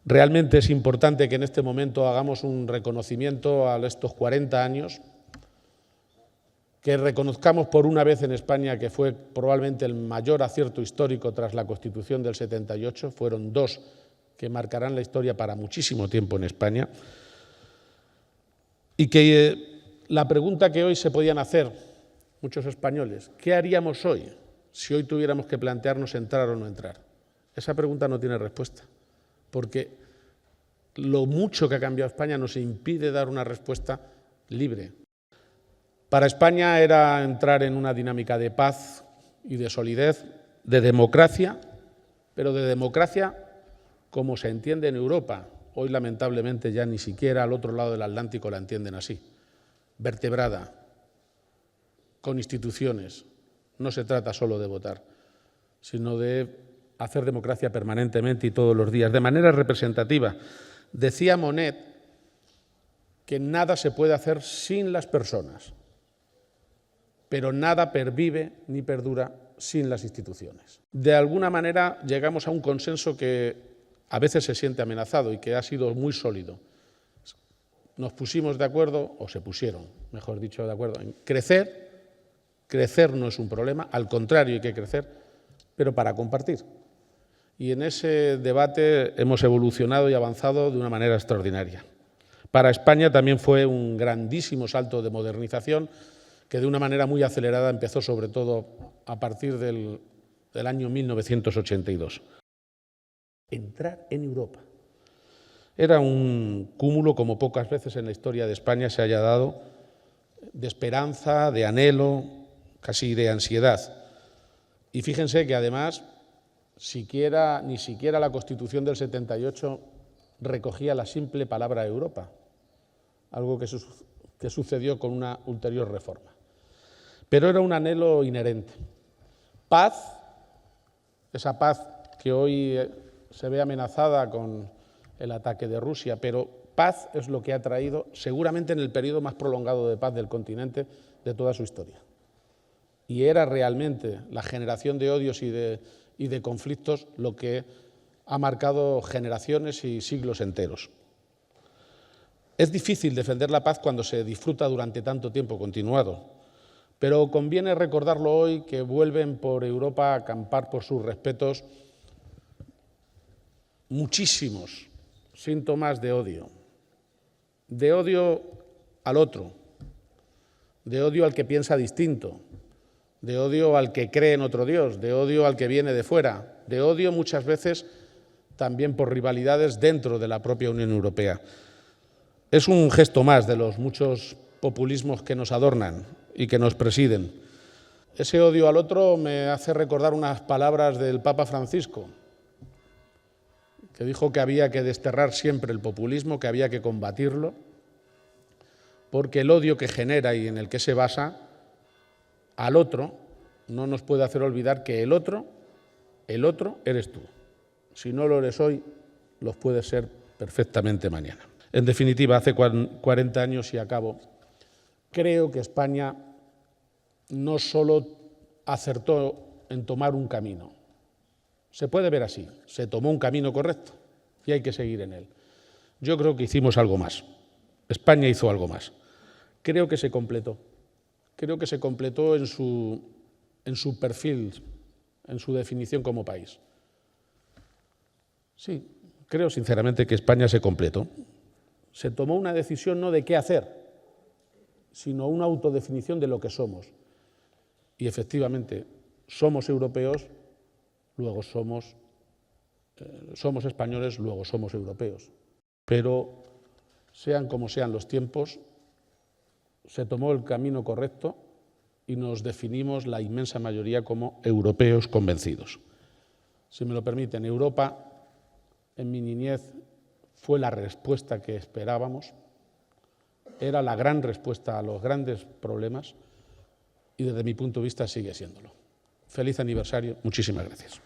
Realmente es importante que en este momento hagamos un reconocimiento a estos 40 años, que reconozcamos por una vez en España que fue probablemente el mayor acierto histórico tras la Constitución del 78, fueron dos que marcarán la historia para muchísimo tiempo en España, y que la pregunta que hoy se podían hacer muchos españoles, ¿qué haríamos hoy si hoy tuviéramos que plantearnos entrar o no entrar? Esa pregunta no tiene respuesta, porque lo mucho que ha cambiado España nos impide dar una respuesta libre. Para España era entrar en una dinámica de paz y de solidez, de democracia, pero de democracia como se entiende en Europa. Hoy, lamentablemente, ya ni siquiera al otro lado del Atlántico la entienden así. Vertebrada, con instituciones. No se trata solo de votar, sino de hacer democracia permanentemente y todos los días, de manera representativa. Decía Monnet que nada se puede hacer sin las personas, pero nada pervive ni perdura sin las instituciones. De alguna manera llegamos a un consenso que a veces se siente amenazado y que ha sido muy sólido. Nos pusimos de acuerdo, o se pusieron, mejor dicho, de acuerdo, en crecer. Crecer no es un problema, al contrario, hay que crecer, pero para compartir. Y en ese debate hemos evolucionado y avanzado de una manera extraordinaria. Para España también fue un grandísimo salto de modernización que de una manera muy acelerada empezó sobre todo a partir del año 1982. Entrar en Europa. Era un cúmulo, como pocas veces en la historia de España se haya dado, de esperanza, de anhelo, casi de ansiedad. Y fíjense que además ni siquiera la Constitución del 78 recogía la simple palabra Europa, algo que sucedió con una ulterior reforma. Pero era un anhelo inherente. Paz, esa paz que hoy se ve amenazada con el ataque de Rusia, pero paz es lo que ha traído seguramente en el periodo más prolongado de paz del continente de toda su historia. Y era realmente la generación de odios y de conflictos lo que ha marcado generaciones y siglos enteros. Es difícil defender la paz cuando se disfruta durante tanto tiempo continuado, pero conviene recordarlo hoy que vuelven por Europa a acampar por sus respetos muchísimos síntomas de odio al otro, de odio al que piensa distinto, de odio al que cree en otro Dios, de odio al que viene de fuera, de odio muchas veces también por rivalidades dentro de la propia Unión Europea. Es un gesto más de los muchos populismos que nos adornan y que nos presiden. Ese odio al otro me hace recordar unas palabras del Papa Francisco, que dijo que había que desterrar siempre el populismo, que había que combatirlo, porque el odio que genera y en el que se basa al otro no nos puede hacer olvidar que el otro eres tú. Si no lo eres hoy, lo puedes ser perfectamente mañana. En definitiva, hace 40 años, y acabo, creo que España no solo acertó en tomar un camino. Se puede ver así, se tomó un camino correcto y hay que seguir en él. Yo creo que hicimos algo más. España hizo algo más. Creo que se completó. Creo que se completó en su perfil, en su definición como país. Sí, creo sinceramente que España se completó. Se tomó una decisión no de qué hacer, sino una autodefinición de lo que somos. Y efectivamente, somos europeos, luego somos españoles, luego somos europeos. Pero sean como sean los tiempos, se tomó el camino correcto y nos definimos la inmensa mayoría como europeos convencidos. Si me lo permiten, Europa, en mi niñez, fue la respuesta que esperábamos, era la gran respuesta a los grandes problemas y desde mi punto de vista sigue siéndolo. Feliz aniversario, muchísimas gracias.